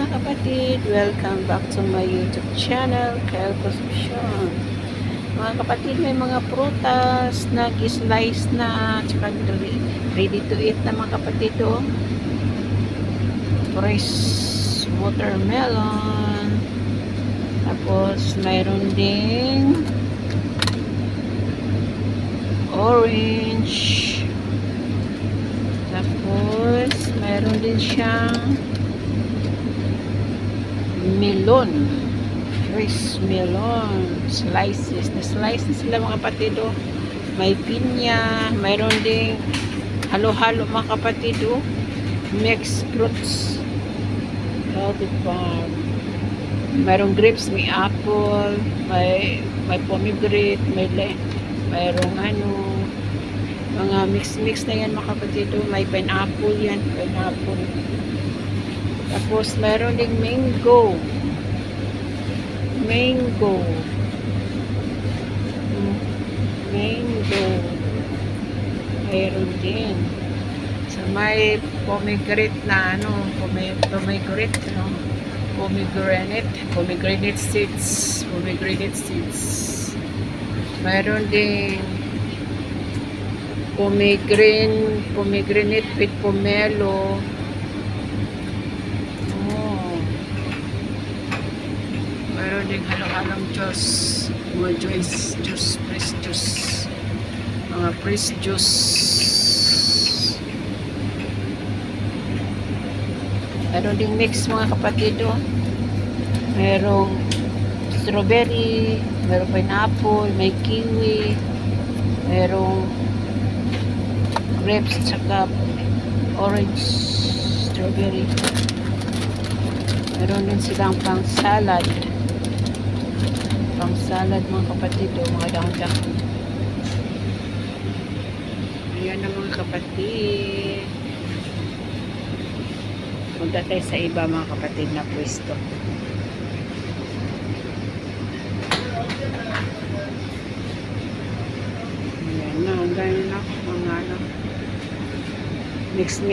kapatid, welcome back to my YouTube channel, Kyle Consumption. Mga kapatid, may mga prutas na slice na, tsaka ready to eat na mga kapatid. Oh. Fresh watermelon. Tapos, mayroon ding orange. Tapos, mayroon din siyang melon, fresh melon, slices na sila mga kapatido. May pinya, mayroon ding halo-halo mga kapatido, mixed fruits, healthy farm. Mayroong grapes, may apple, may pomegranate, mayroong mga mix na yan mga kapatido. May pineapple yan, pineapple. Tapos, meron ding mango. Mango. Meron din. So, may pomegranate na pomegranate seeds. Meron ding pomegranate with pomelo. Meron din halo-halong juice. Mga fresh juice. Mga fresh juice. Meron din mix mga kapatid. Merong strawberry, merong pineapple, may kiwi, merong grapes, tsaka orange, strawberry. Meron din silang pang salad mga kapatid, mga dahon-dahon. Ayan na mga kapatid. Punta tayo sa iba mga kapatid na pwesto. Ayan na, ganyan na mga mix.